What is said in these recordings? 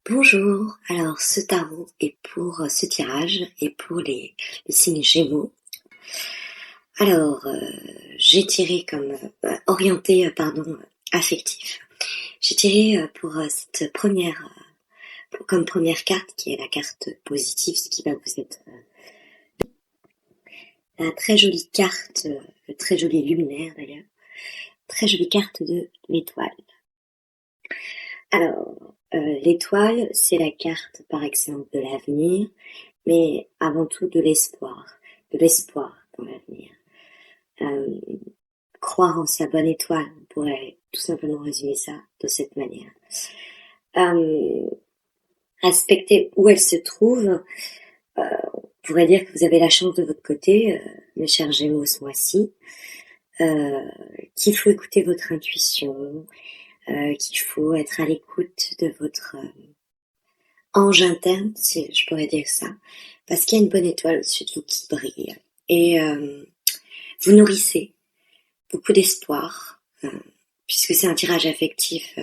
Bonjour, alors ce tarot est pour ce tirage et pour les signes Gémeaux. Alors, j'ai tiré comme orienté, affectif. J'ai tiré pour cette première, comme première carte qui est la carte positive, ce qui va vous être la très jolie carte, très joli luminaire d'ailleurs, très jolie carte de l'étoile. Alors, l'étoile, c'est la carte par excellence de l'avenir, mais avant tout de l'espoir dans l'avenir. Croire en sa bonne étoile, on pourrait tout simplement résumer ça de cette manière. Respecter où elle se trouve, on pourrait dire que vous avez la chance de votre côté, mes chers Gémeaux ce mois-ci, qu'il faut écouter votre intuition, qu'il faut être à l'écoute de votre ange interne, si je pourrais dire ça, parce qu'il y a une bonne étoile au-dessus de vous qui brille. Et vous nourrissez beaucoup d'espoir, puisque c'est un tirage affectif,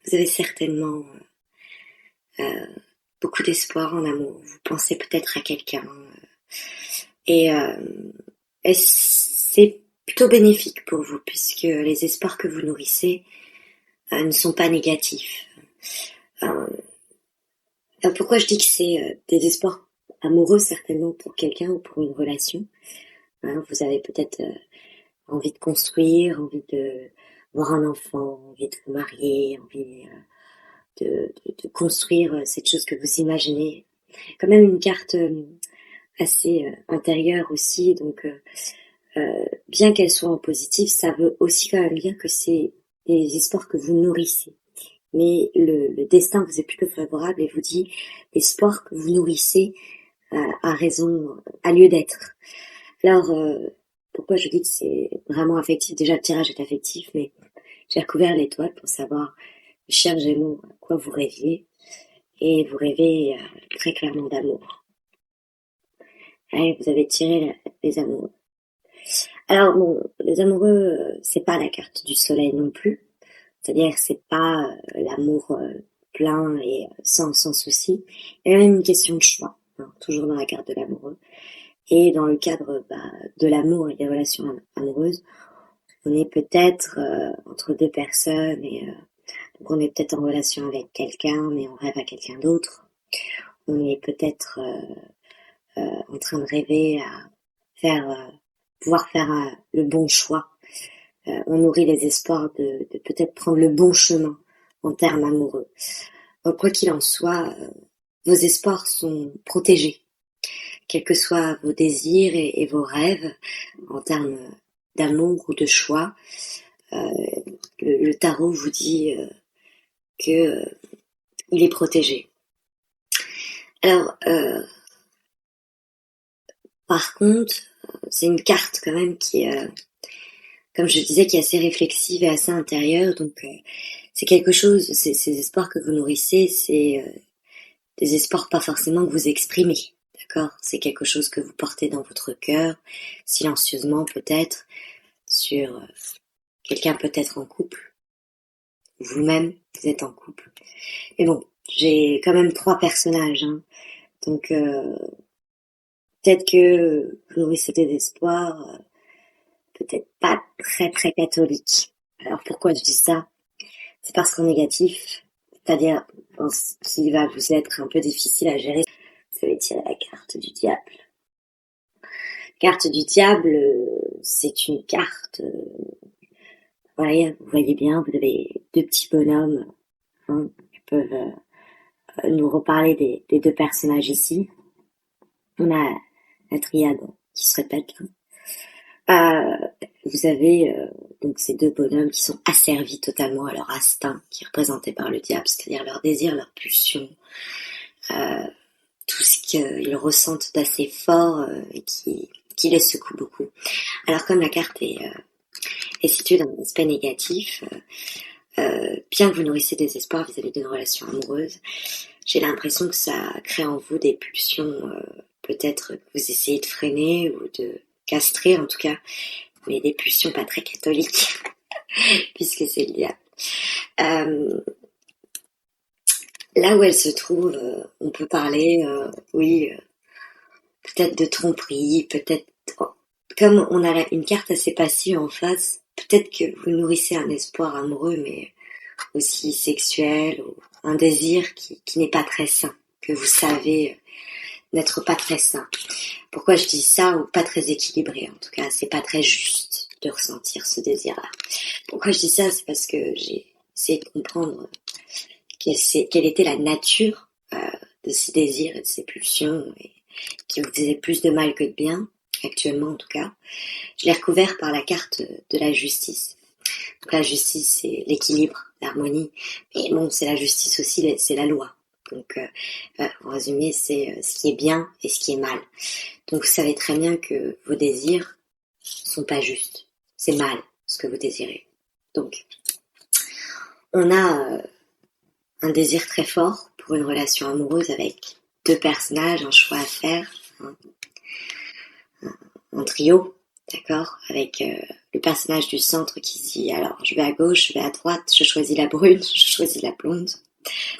vous avez certainement beaucoup d'espoir en amour. Vous pensez peut-être à quelqu'un, et c'est plutôt bénéfique pour vous, puisque les espoirs que vous nourrissez ne sont pas négatifs. Pourquoi je dis que c'est des espoirs amoureux, certainement pour quelqu'un ou pour une relation. Vous avez peut-être envie de construire, envie de voir un enfant, envie de vous marier, envie de construire cette chose que vous imaginez. Quand même une carte assez intérieure aussi, donc bien qu'elle soit en positif, ça veut aussi quand même dire que c'est des espoirs que vous nourrissez. Mais le destin vous est plutôt favorable et vous dit l'espoir que vous nourrissez a lieu d'être. Alors, pourquoi je dis que c'est vraiment affectif? Déjà, le tirage est affectif, mais j'ai recouvert l'étoile pour savoir, chers Gémeaux, à quoi vous rêviez. Et vous rêvez très clairement d'amour. Allez, vous avez tiré les amoureux. Alors bon, les amoureux, c'est pas la carte du soleil non plus. C'est-à-dire que c'est pas l'amour plein et sans souci. Il y a même une question de choix, toujours dans la carte de l'amoureux. Et dans le cadre de l'amour et des relations amoureuses, on est peut-être entre deux personnes et donc on est peut-être en relation avec quelqu'un, mais on rêve à quelqu'un d'autre. On est peut-être en train de rêver à pouvoir faire le bon choix. On nourrit les espoirs de peut-être prendre le bon chemin en termes amoureux. Donc, quoi qu'il en soit, vos espoirs sont protégés, quels que soient vos désirs et vos rêves en termes d'amour ou de choix. Le tarot vous dit que il est protégé. Alors, par contre, c'est une carte quand même qui est, comme je disais, qui est assez réflexive et assez intérieure. Donc, c'est quelque chose, ces espoirs que vous nourrissez, c'est des espoirs pas forcément que vous exprimez. D'accord? C'est quelque chose que vous portez dans votre cœur, silencieusement peut-être, sur quelqu'un peut-être en couple. Vous-même, vous êtes en couple. Mais bon, j'ai quand même 3 personnages, hein. Donc, peut-être que vous nourrissez des espoirs, peut-être pas très très catholiques. Alors pourquoi je dis ça? C'est parce qu'en négatif, c'est-à-dire ce qui va vous être un peu difficile à gérer, vous allez tirer la carte du diable. Carte du diable, c'est une carte, vous voyez bien, vous avez 2 petits bonhommes qui peuvent nous reparler des 2 personnages ici. On a la triade qui se répète. Vous avez donc ces 2 bonhommes qui sont asservis totalement à leur instinct, qui est représenté par le diable, c'est-à-dire leur désir, leur pulsion, tout ce qu'ils ressentent d'assez fort et qui les secoue beaucoup. Alors comme la carte est située dans un aspect négatif, bien que vous nourrissez des espoirs vis-à-vis d'une relation amoureuse, j'ai l'impression que ça crée en vous des pulsions peut-être que vous essayez de freiner ou de castrer en tout cas, mais des pulsions pas très catholiques, puisque c'est le diable. Là où elle se trouve, on peut parler, oui, peut-être de tromperie, peut-être, oh, comme on a une carte assez passive en face, peut-être que vous nourrissez un espoir amoureux, mais aussi sexuel, ou un désir qui n'est pas très sain, que vous savez n'être pas très sain. Pourquoi je dis ça, ou pas très équilibré, en tout cas, c'est pas très juste de ressentir ce désir-là. Pourquoi je dis ça, c'est parce que j'ai essayé de comprendre quelle était la nature de ces désirs et de ces pulsions, et qui vous faisaient plus de mal que de bien, actuellement en tout cas. Je l'ai recouvert par la carte de la justice. Donc la justice, c'est l'équilibre, l'harmonie, mais bon, c'est la justice aussi, c'est la loi. Donc, en résumé, c'est ce qui est bien et ce qui est mal. Donc, vous savez très bien que vos désirs sont pas justes. C'est mal ce que vous désirez. Donc, on a un désir très fort pour une relation amoureuse avec deux personnages, un choix à faire, un trio, d'accord, avec le personnage du centre qui dit alors je vais à gauche, je vais à droite, je choisis la brune, je choisis la blonde,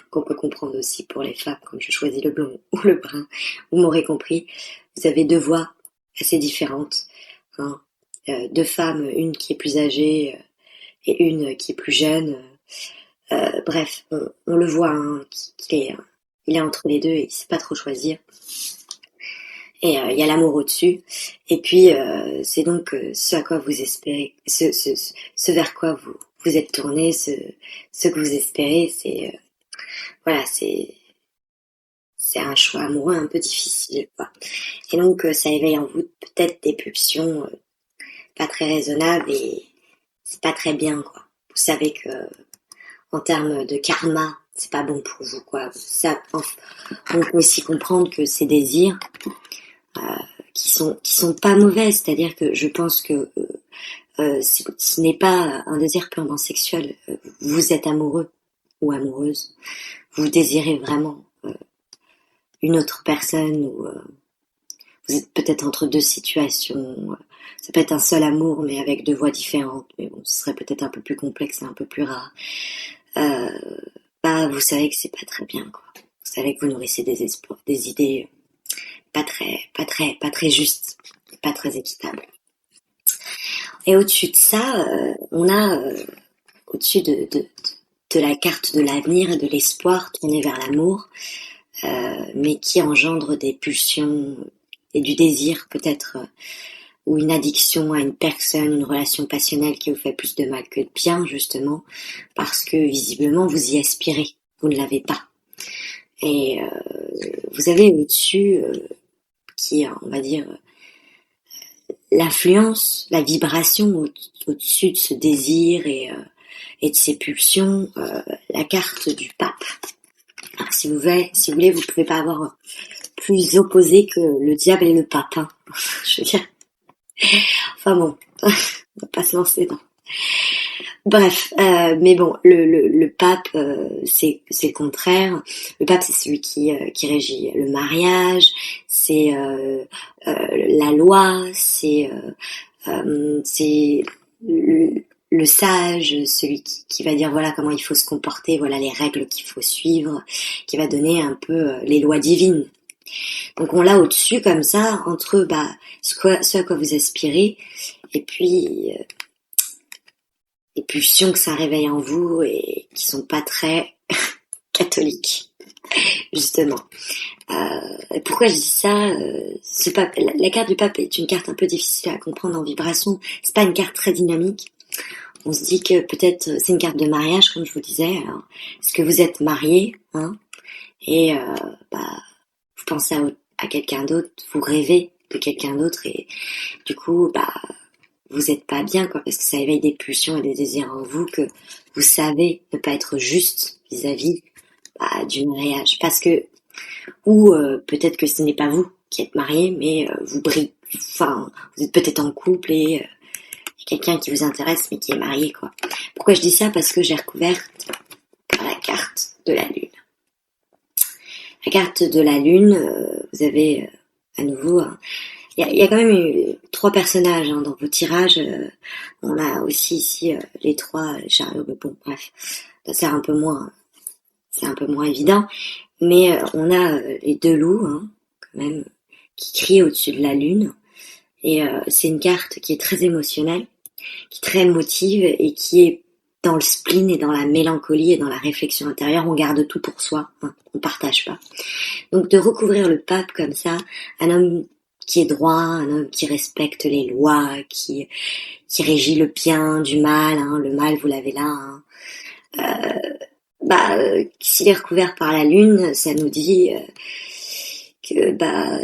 qu'on peut comprendre aussi pour les femmes comme je choisis le blond ou le brun. Vous m'aurez compris, vous avez deux voix assez différentes, hein, deux femmes, une qui est plus âgée et une qui est plus jeune. Bref, on le voit, hein, il est entre les deux et il sait pas trop choisir. Et il y a l'amour au-dessus. Et puis c'est donc ce à quoi vous espérez, ce vers quoi vous êtes tourné, ce que vous espérez, c'est voilà, c'est un choix amoureux un peu difficile, quoi. Et donc ça éveille en vous peut-être des pulsions pas très raisonnables et c'est pas très bien, quoi. Vous savez que en termes de karma, c'est pas bon pour vous, quoi. Ça, on peut aussi comprendre que ces désirs qui sont pas mauvais, c'est-à-dire que je pense que ce n'est pas un désir purement sexuel. Vous êtes amoureux ou amoureuse, vous désirez vraiment une autre personne ou vous êtes peut-être entre deux situations. Ça peut être un seul amour, mais avec deux voies différentes. Mais bon, ce serait peut-être un peu plus complexe et un peu plus rare. Bah, vous savez que c'est pas très bien, quoi. Vous savez que vous nourrissez des espoirs, des idées pas très justes, pas très équitables. Et au-dessus de ça, on a au-dessus de la carte de l'avenir et de l'espoir tourné vers l'amour, mais qui engendre des pulsions et du désir peut-être, ou une addiction à une personne, une relation passionnelle qui vous fait plus de mal que de bien, justement, parce que visiblement vous y aspirez, vous ne l'avez pas. Et vous avez au-dessus, qui est, on va dire, l'influence, la vibration au-dessus de ce désir et de ces pulsions, la carte du pape. Alors, si vous voulez, vous pouvez pas avoir plus opposé que le diable et le pape, hein. Je veux dire. Enfin bon, on va pas se lancer dans. Bref, mais bon, le pape, c'est le contraire. Le pape, c'est celui qui régit le mariage, c'est la loi, c'est le sage, celui qui va dire voilà comment il faut se comporter, voilà les règles qu'il faut suivre, qui va donner un peu les lois divines. Donc on l'a au-dessus comme ça, entre ce à quoi vous aspirez, et puis les pulsions que ça réveille en vous et qui sont pas très catholiques, justement. Pourquoi je dis ça, la carte du pape est une carte un peu difficile à comprendre en vibration. C'est pas une carte très dynamique. On se dit que peut-être c'est une carte de mariage, comme je vous disais. Alors, est-ce que vous êtes marié, hein, et vous pensez à quelqu'un d'autre, vous rêvez de quelqu'un d'autre et du coup, vous êtes pas bien, quoi, parce que ça éveille des pulsions et des désirs en vous que vous savez ne pas être juste vis-à-vis du mariage, parce que ou peut-être que ce n'est pas vous qui êtes marié, mais vous brillez, enfin, vous êtes peut-être en couple et quelqu'un qui vous intéresse mais qui est marié, quoi. Pourquoi je dis ça? Parce que j'ai recouvert la carte de la lune. La carte de la lune, vous avez à nouveau, il y a quand même eu 3 personnages hein, dans vos tirages. On a aussi ici les 3 chariots, bon bref, ça sert un peu moins c'est un peu moins évident, mais on a les deux loups, hein, quand même, qui crient au-dessus de la lune. Et c'est une carte qui est très émotionnelle, qui est très émotive et qui est dans le spleen et dans la mélancolie et dans la réflexion intérieure. On garde tout pour soi, hein, on partage pas. Donc de recouvrir le pape comme ça, un homme qui est droit, un homme qui respecte les lois, qui régit le bien du mal, hein, le mal vous l'avez là, hein. S'il est recouvert par la lune, ça nous dit que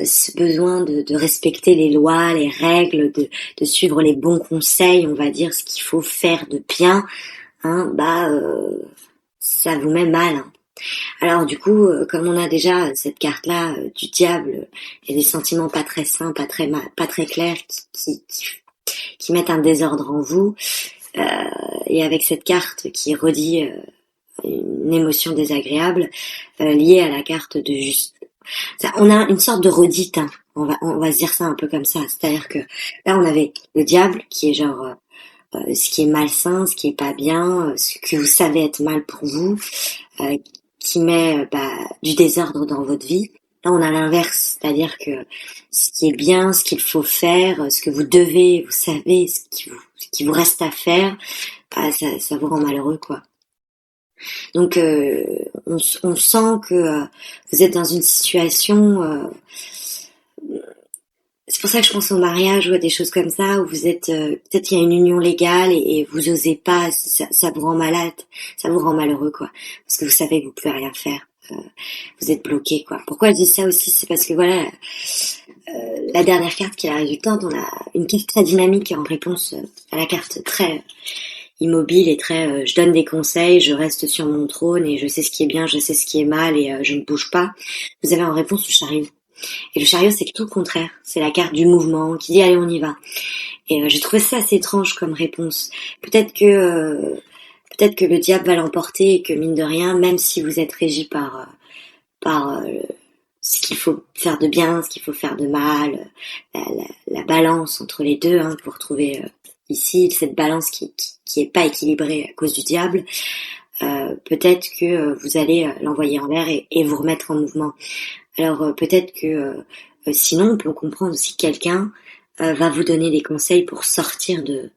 ce besoin de respecter les lois, les règles, de suivre les bons conseils, on va dire ce qu'il faut faire de bien, hein, ça vous met mal, hein. Alors du coup, comme on a déjà cette carte-là du diable et des sentiments pas très sains, pas très clairs, qui mettent un désordre en vous, et avec cette carte qui redit une émotion désagréable liée à la carte de juste. On a une sorte de redite, hein. On va se dire ça un peu comme ça. C'est-à-dire que là, on avait le diable qui est genre ce qui est malsain, ce qui est pas bien, ce que vous savez être mal pour vous, qui met du désordre dans votre vie. Là, on a l'inverse, c'est-à-dire que ce qui est bien, ce qu'il faut faire, ce que vous devez, vous savez, ce qui vous reste à faire, ça vous rend malheureux, quoi. Donc, on sent que vous êtes dans une situation. C'est pour ça que je pense au mariage ou à des choses comme ça où vous êtes peut-être il y a une union légale et vous osez pas, ça vous rend malade, ça vous rend malheureux, quoi, parce que vous savez que vous pouvez rien faire, vous êtes bloqué, quoi. Pourquoi je dis ça aussi, c'est parce que voilà, la dernière carte qui est la résultante, on a une carte très dynamique en réponse à la carte très immobile et très je donne des conseils, je reste sur mon trône et je sais ce qui est bien, je sais ce qui est mal et je ne bouge pas. Vous avez en réponse le chariot. Et le chariot, c'est tout le contraire. C'est la carte du mouvement qui dit allez, on y va. Et j'ai trouvé ça assez étrange comme réponse. Peut-être que le diable va l'emporter et que mine de rien, même si vous êtes régi par ce qu'il faut faire de bien, ce qu'il faut faire de mal, la balance entre les deux, hein, que vous retrouvez ici, cette balance qui est pas équilibrée à cause du diable. Peut-être que vous allez l'envoyer en l'air et vous remettre en mouvement. Alors peut-être que sinon on peut comprendre aussi que quelqu'un va vous donner des conseils pour sortir de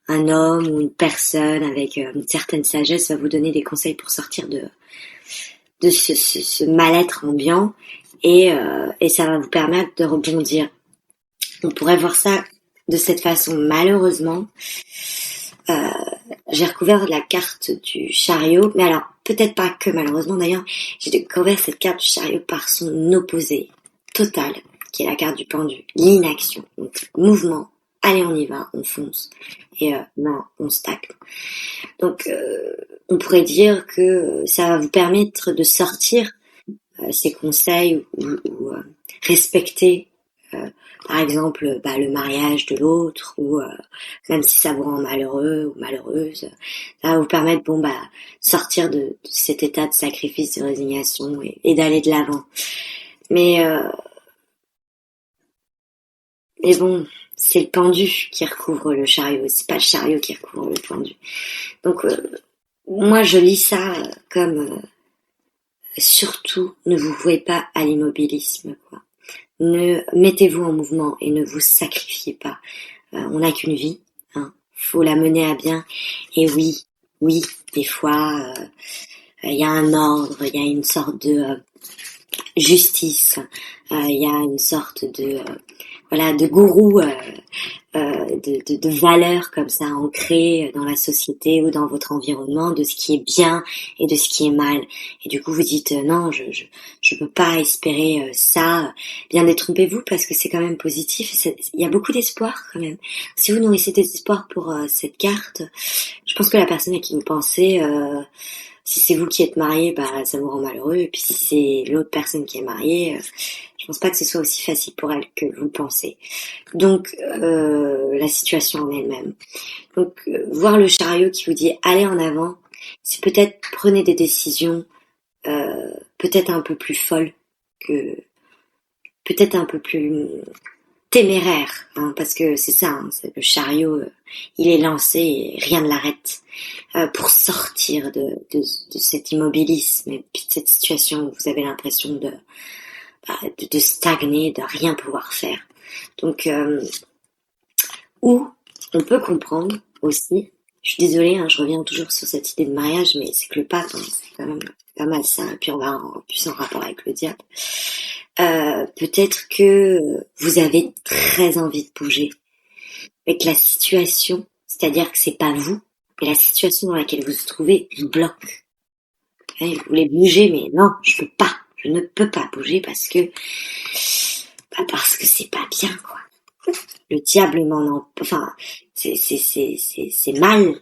un homme ou une personne avec une certaine sagesse va vous donner des conseils pour sortir de ce mal-être ambiant et ça va vous permettre de rebondir. On pourrait voir ça de cette façon. Malheureusement, j'ai recouvert la carte du chariot, mais alors peut-être pas que malheureusement d'ailleurs, j'ai découvert cette carte du chariot par son opposé total, qui est la carte du pendu, l'inaction, donc mouvement, allez on y va, on fonce, et non, on stagne. Donc on pourrait dire que ça va vous permettre de sortir ces conseils ou respecter par exemple le mariage de l'autre ou même si ça vous rend malheureux ou malheureuse, ça va vous permettre sortir de cet état de sacrifice, de résignation et d'aller de l'avant. Mais bon, c'est le pendu qui recouvre le chariot, c'est pas le chariot qui recouvre le pendu. Donc moi je lis ça comme surtout ne vous vouez pas à l'immobilisme, quoi. Mettez-vous en mouvement et ne vous sacrifiez pas. On n'a qu'une vie, hein. Faut la mener à bien. Et oui, des fois, il y a un ordre, il y a une sorte de justice, il y a une sorte de gourou, de valeurs comme ça ancrées dans la société ou dans votre environnement, de ce qui est bien et de ce qui est mal. Et du coup, vous dites non, je peux pas espérer ça. Bien détrompez-vous parce que c'est quand même positif. Il y a beaucoup d'espoir quand même. Si vous nourrissez des espoirs pour cette carte, je pense que la personne à qui vous pensez, si c'est vous qui êtes marié, ça vous rend malheureux. Et puis si c'est l'autre personne qui est mariée, je pense pas que ce soit aussi facile pour elle que vous le pensez. Donc la situation en elle-même. Donc voir le chariot qui vous dit allez en avant, c'est peut-être prenez des décisions peut-être un peu plus folles que peut-être un peu plus téméraire, hein, parce que c'est ça, hein, c'est le chariot, il est lancé et rien ne l'arrête, pour sortir de cet immobilisme et puis de cette situation où vous avez l'impression de stagner, de rien pouvoir faire. Donc, ou on peut comprendre aussi, je suis désolée, hein, je reviens toujours sur cette idée de mariage, mais c'est que le pape, hein, c'est quand même pas mal ça, et puis on va en plus en rapport avec le diable. Peut-être que vous avez très envie de bouger, mais que la situation, c'est-à-dire que c'est pas vous, mais la situation dans laquelle vous vous trouvez vous bloque. Vous voulez bouger, mais non, je ne peux pas bouger parce que c'est pas bien, quoi. Le diable enfin, c'est mal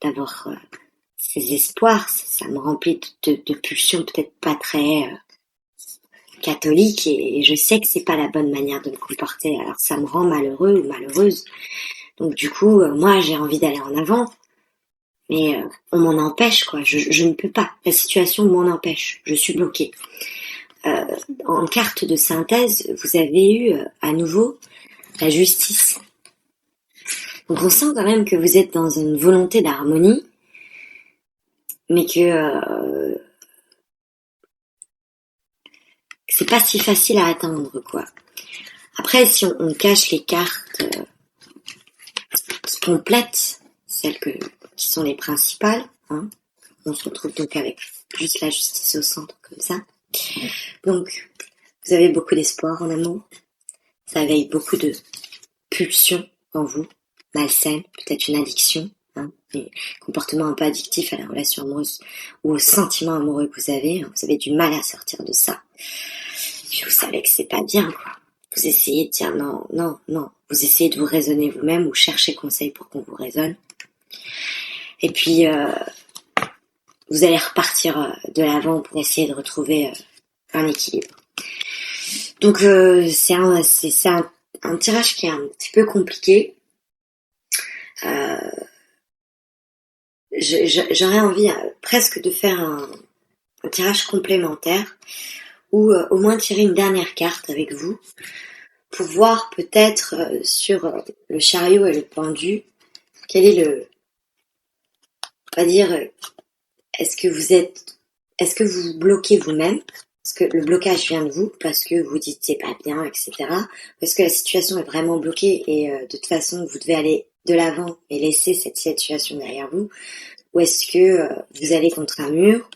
d'avoir ces espoirs, ça me remplit de pulsions peut-être pas très catholiques et je sais que c'est pas la bonne manière de me comporter, alors ça me rend malheureux ou malheureuse. Donc du coup, moi j'ai envie d'aller en avant, mais on m'en empêche, quoi. Je ne peux pas, la situation m'en empêche, je suis bloquée. En carte de synthèse, vous avez eu à nouveau la justice. Donc on sent quand même que vous êtes dans une volonté d'harmonie, mais que c'est pas si facile à atteindre, quoi. Après, si on cache les cartes qui complètent celles qui sont les principales, hein, on se retrouve donc avec juste la justice au centre, comme ça. Donc, vous avez beaucoup d'espoir en amour, ça éveille beaucoup de pulsions en vous, malsaines, peut-être une addiction, hein, des comportements un peu addictifs à la relation amoureuse ou au sentiment amoureux que vous avez du mal à sortir de ça. Puis vous savez que c'est pas bien, quoi. Vous essayez de dire non. Vous essayez de vous raisonner vous-même ou chercher conseil pour qu'on vous raisonne. Et puis, vous allez repartir de l'avant pour essayer de retrouver un équilibre. Donc, c'est un tirage qui est un petit peu compliqué. J'aurais envie presque de faire un tirage complémentaire ou au moins tirer une dernière carte avec vous pour voir peut-être sur le chariot et le pendu quel est on va dire, est-ce que vous vous bloquez vous-même? Est-ce que le blocage vient de vous parce que vous dites c'est pas bien, etc. Est-ce que la situation est vraiment bloquée et de toute façon vous devez aller de l'avant et laisser cette situation derrière vous? Ou est-ce que vous allez contre un mur?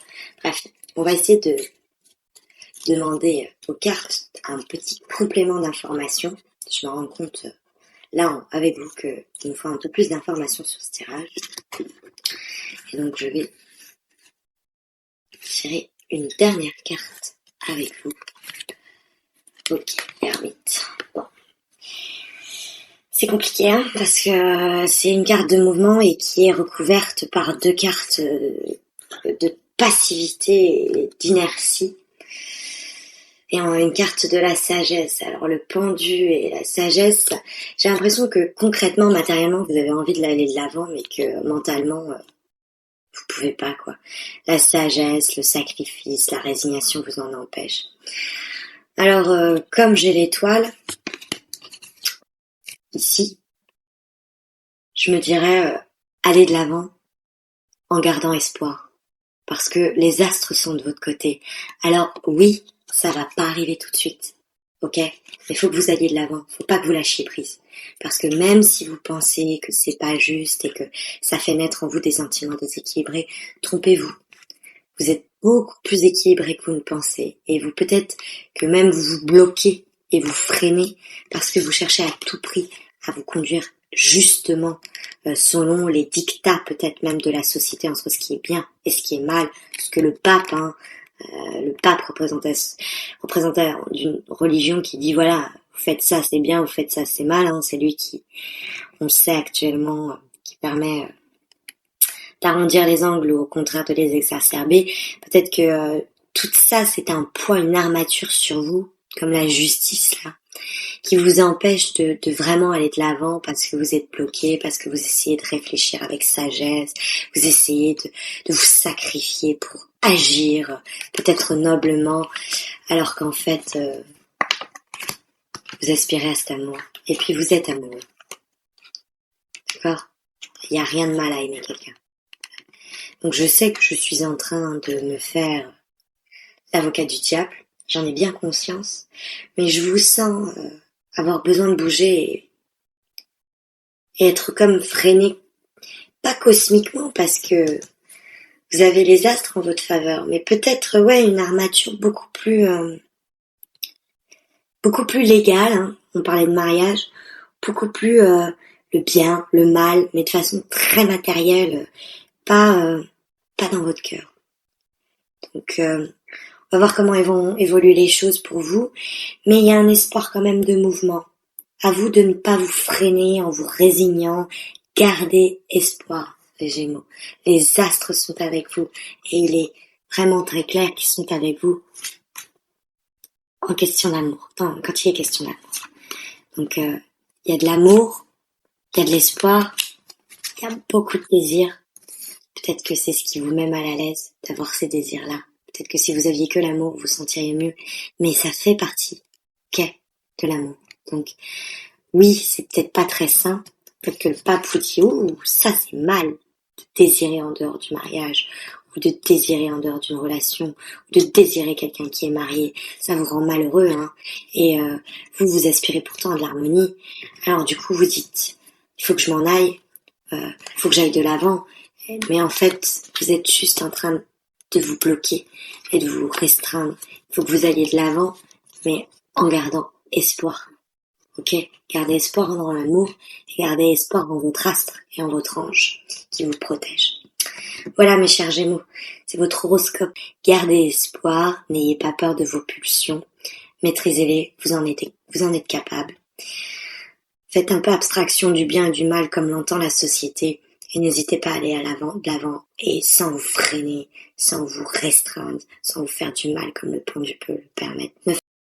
Bref, on va essayer de demander aux cartes un petit complément d'information. Je me rends compte là avec vous qu'il nous faut un peu plus d'informations sur ce tirage. Et donc je vais tirer une dernière carte avec vous. Ok, ermite. Bon. C'est compliqué, hein, parce que c'est une carte de mouvement et qui est recouverte par deux cartes de passivité et d'inertie. Et une carte de la sagesse. Alors le pendu et la sagesse, j'ai l'impression que concrètement, matériellement, vous avez envie d'aller de l'avant, mais que mentalement, vous pouvez pas, quoi. La sagesse, le sacrifice, la résignation vous en empêche. Alors, comme j'ai l'étoile, ici, je me dirais, allez de l'avant en gardant espoir. Parce que les astres sont de votre côté. Alors oui, ça va pas arriver tout de suite. Ok? Mais il faut que vous alliez de l'avant. Faut pas que vous lâchiez prise. Parce que même si vous pensez que c'est pas juste et que ça fait naître en vous des sentiments déséquilibrés, trompez-vous. Vous êtes beaucoup plus équilibré que vous ne pensez. Et vous, peut-être que même vous vous bloquez et vous freinez parce que vous cherchez à tout prix à vous conduire justement selon les dictats peut-être même de la société entre ce qui est bien et ce qui est mal. Parce que le pape, représentait d'une religion qui dit voilà, vous faites ça c'est bien, vous faites ça c'est mal. C'est lui qui, on le sait actuellement, qui permet d'arrondir les angles ou au contraire de les exacerber. Peut-être que tout ça c'est un poids, une armature sur vous, comme la justice là, qui vous empêche de vraiment aller de l'avant parce que vous êtes bloqué, parce que vous essayez de réfléchir avec sagesse, vous essayez de vous sacrifier pour agir, peut-être noblement, alors qu'en fait, vous aspirez à cet amour. Et puis vous êtes amoureux. D'accord? Il n'y a rien de mal à aimer quelqu'un. Donc je sais que je suis en train de me faire l'avocat du diable. J'en ai bien conscience. Mais je vous sens avoir besoin de bouger et être comme freiné. Pas cosmiquement parce que vous avez les astres en votre faveur, mais peut-être une armature beaucoup plus légale, hein. On parlait de mariage, beaucoup plus le bien, le mal, mais de façon très matérielle, pas dans votre cœur. Donc on va voir comment vont évoluer les choses pour vous, mais il y a un espoir quand même de mouvement. À vous de ne pas vous freiner en vous résignant, gardez espoir, les Gémeaux. Les astres sont avec vous et il est vraiment très clair qu'ils sont avec vous en question d'amour, quand il est question d'amour. Donc il y a de l'amour, il y a de l'espoir, il y a beaucoup de désir. Peut-être que c'est ce qui vous met mal à l'aise d'avoir ces désirs-là. Peut-être que si vous aviez que l'amour, vous vous sentiriez mieux. Mais ça fait partie, de l'amour. Donc oui, c'est peut-être pas très sain. Peut-être que le pape vous dit, ça c'est mal de désirer en dehors du mariage, ou de désirer en dehors d'une relation, ou de désirer quelqu'un qui est marié. Ça vous rend malheureux, hein. Et vous aspirez pourtant à de l'harmonie. Alors du coup, vous dites, il faut que je m'en aille, il faut que j'aille de l'avant. Mais en fait, vous êtes juste en train de vous bloquer et de vous restreindre. Il faut que vous alliez de l'avant, mais en gardant espoir. Ok? Gardez espoir dans l'amour et gardez espoir en votre astre et en votre ange qui vous protège. Voilà mes chers Gémeaux, c'est votre horoscope. Gardez espoir, n'ayez pas peur de vos pulsions, maîtrisez-les, vous en êtes capable. Faites un peu abstraction du bien et du mal comme l'entend la société. Et n'hésitez pas à aller de l'avant, et sans vous freiner, sans vous restreindre, sans vous faire du mal comme le pendu peut le permettre.